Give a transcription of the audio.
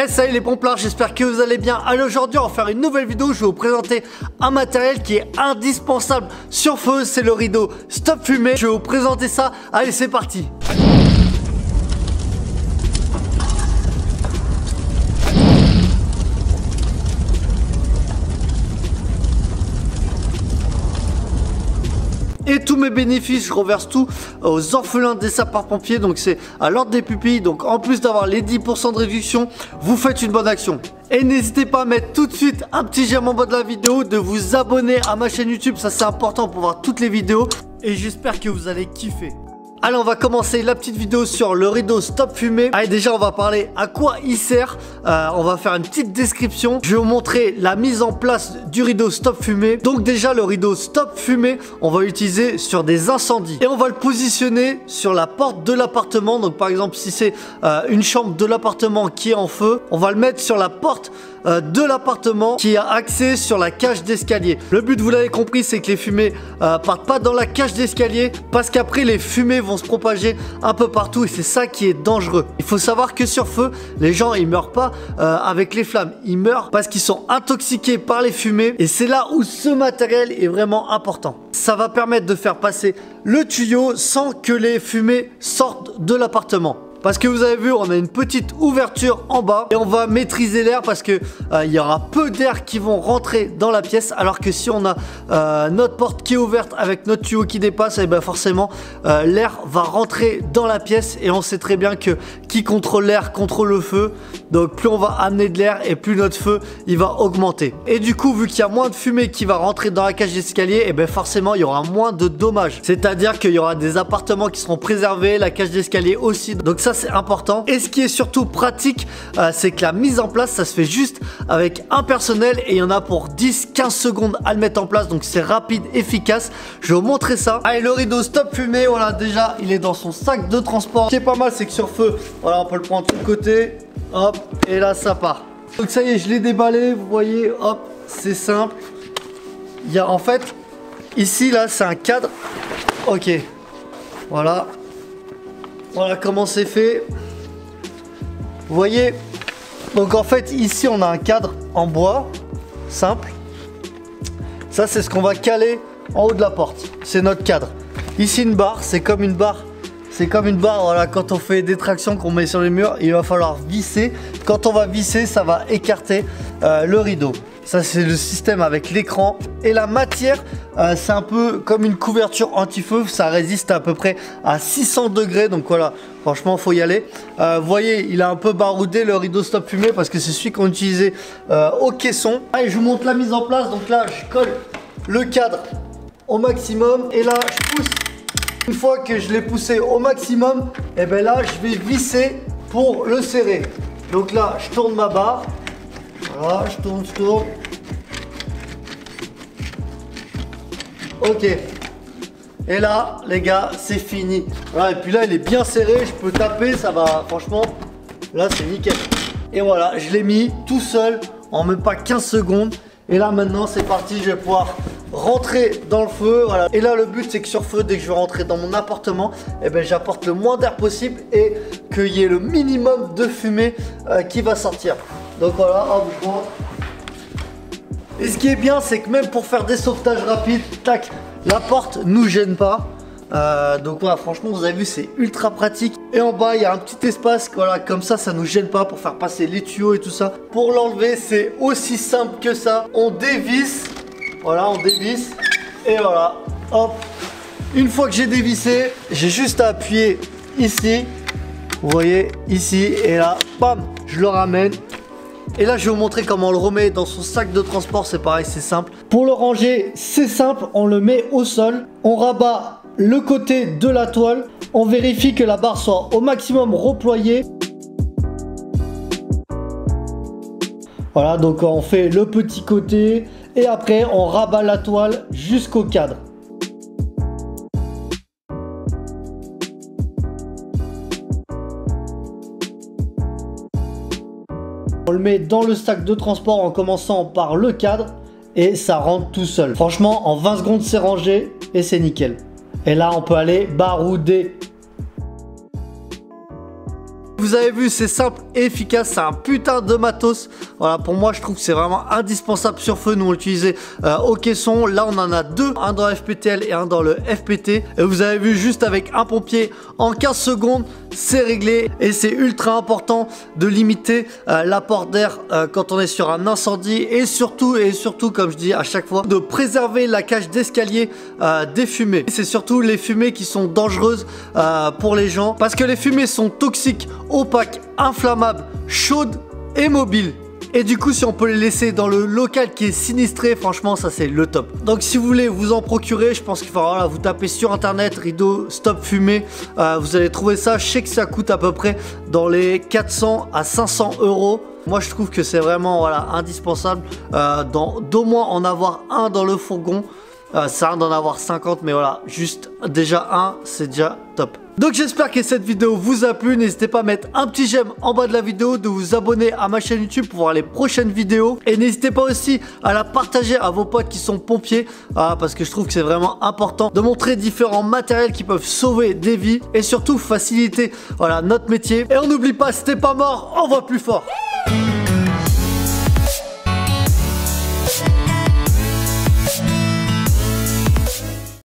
Salut les pomplards, j'espère que vous allez bien. Allez, aujourd'hui on va faire une nouvelle vidéo. Je vais vous présenter un matériel qui est indispensable sur feu, c'est le rideau stop fumée. Je vais vous présenter ça, allez c'est parti. Et tous mes bénéfices, je reverse tout aux orphelins des sapeurs-pompiers. Donc c'est à l'ordre des pupilles. Donc en plus d'avoir les 10% de réduction, vous faites une bonne action. Et n'hésitez pas à mettre tout de suite un petit j'aime en bas de la vidéo, de vous abonner à ma chaîne YouTube. Ça c'est important pour voir toutes les vidéos. Et j'espère que vous allez kiffer. Allez, on va commencer la petite vidéo sur le rideau stop fumée. Allez, déjà on va parler à quoi il sert. On va faire une petite description. Je vais vous montrer la mise en place du rideau stop fumée. Donc déjà le rideau stop fumée, on va l'utiliser sur des incendies. Et on va le positionner sur la porte de l'appartement. Donc par exemple si c'est une chambre de l'appartement qui est en feu, on va le mettre sur la porte de l'appartement qui a accès sur la cage d'escalier. Le but, vous l'avez compris, c'est que les fumées partent pas dans la cage d'escalier parce qu'après les fumées vont se propager un peu partout et c'est ça qui est dangereux. Il faut savoir que sur feu, les gens ils meurent pas avec les flammes, ils meurent parce qu'ils sont intoxiqués par les fumées et c'est là où ce matériel est vraiment important. Ça va permettre de faire passer le tuyau sans que les fumées sortent de l'appartement. Parce que vous avez vu, on a une petite ouverture en bas et on va maîtriser l'air parce que il y aura peu d'air qui vont rentrer dans la pièce, alors que si on a notre porte qui est ouverte avec notre tuyau qui dépasse, et ben forcément l'air va rentrer dans la pièce et on sait très bien que qui contrôle l'air contrôle le feu. Donc plus on va amener de l'air et plus notre feu il va augmenter. Et du coup, vu qu'il y a moins de fumée qui va rentrer dans la cage d'escalier, et ben forcément il y aura moins de dommages. C'est-à-dire qu'il y aura des appartements qui seront préservés, la cage d'escalier aussi. Donc ça c'est important. Et ce qui est surtout pratique, c'est que la mise en place ça se fait juste avec un personnel et il y en a pour 10-15 secondes à le mettre en place. Donc c'est rapide, efficace. Je vais vous montrer ça. Allez, le rideau stop fumée, voilà, déjà il est dans son sac de transport. Ce qui est pas mal, c'est que sur feu, voilà, on peut le prendre de côté. Hop, et là ça part. Donc ça y est, je l'ai déballé, vous voyez, hop, c'est simple. Il y a en fait, ici là c'est un cadre. Ok, voilà. Voilà comment c'est fait. Vous voyez, donc en fait ici on a un cadre en bois, simple. Ça c'est ce qu'on va caler en haut de la porte, c'est notre cadre. Ici une barre, c'est comme une barre. C'est comme une barre, voilà, quand on fait des tractions qu'on met sur les murs, il va falloir visser. Quand on va visser, ça va écarter le rideau. Ça, c'est le système avec l'écran. Et la matière, c'est un peu comme une couverture anti-feu. Ça résiste à peu près à 600 degrés. Donc voilà, franchement, il faut y aller. Vous voyez, il a un peu baroudé le rideau stop fumée parce que c'est celui qu'on utilisait au caisson. Allez, je vous montre la mise en place. Donc là, je colle le cadre au maximum. Et là, je pousse. Une fois que je l'ai poussé au maximum, et bien là je vais visser pour le serrer. Donc là je tourne ma barre. Voilà, je tourne. Ok. Et là les gars, c'est fini. Voilà, et puis là il est bien serré, je peux taper, ça va, franchement, là c'est nickel. Et voilà, je l'ai mis tout seul en même pas 15 secondes. Et là maintenant c'est parti, je vais pouvoir rentrer dans le feu, voilà. Et là le but c'est que sur feu, dès que je vais rentrer dans mon appartement, eh ben, j'apporte le moins d'air possible et qu'il y ait le minimum de fumée qui va sortir. Donc voilà, hop, je rentre. Et ce qui est bien, c'est que même pour faire des sauvetages rapides, tac, la porte nous gêne pas. Donc voilà, franchement vous avez vu, c'est ultra pratique. Et en bas il y a un petit espace, voilà, comme ça nous gêne pas pour faire passer les tuyaux et tout ça. Pour l'enlever c'est aussi simple que ça. On dévisse, voilà, on dévisse. Et voilà, hop. Une fois que j'ai dévissé, j'ai juste à appuyer ici. Vous voyez, ici, et là, bam, je le ramène. Et là je vais vous montrer comment on le remet dans son sac de transport. C'est pareil, c'est simple. Pour le ranger, c'est simple, on le met au sol. On rabat le côté de la toile, on vérifie que la barre soit au maximum reployée. Voilà, donc on fait le petit côté et après on rabat la toile jusqu'au cadre. On le met dans le sac de transport en commençant par le cadre et ça rentre tout seul. Franchement, en 20 secondes c'est rangé et c'est nickel. Et là, on peut aller barouder. Vous avez vu, c'est simple et efficace, c'est un putain de matos. Voilà, pour moi je trouve que c'est vraiment indispensable sur feu. Nous on l'utilisait au caisson, là on en a deux, un dans le FPTL et un dans le FPT. Et vous avez vu, juste avec un pompier, en 15 secondes, c'est réglé. Et c'est ultra important de limiter l'apport d'air quand on est sur un incendie. Et surtout, comme je dis à chaque fois, de préserver la cage d'escalier des fumées. C'est surtout les fumées qui sont dangereuses pour les gens, parce que les fumées sont toxiques, opaques, inflammables, chaudes et mobiles. Et du coup, si on peut les laisser dans le local qui est sinistré, franchement, ça c'est le top. Donc si vous voulez vous en procurer, je pense qu'il faudra voilà, vous taper sur internet rideau stop fumée. Vous allez trouver ça. Je sais que ça coûte à peu près dans les 400 à 500 euros. Moi, je trouve que c'est vraiment voilà, indispensable d'au moins en avoir un dans le fourgon. Ça sert d'en avoir 50, mais voilà, juste déjà un, c'est déjà top. Donc j'espère que cette vidéo vous a plu. N'hésitez pas à mettre un petit j'aime en bas de la vidéo, de vous abonner à ma chaîne YouTube pour voir les prochaines vidéos. Et n'hésitez pas aussi à la partager à vos potes qui sont pompiers, parce que je trouve que c'est vraiment important de montrer différents matériels qui peuvent sauver des vies et surtout faciliter voilà, notre métier. Et on n'oublie pas, si t'es pas mort, on va plus fort.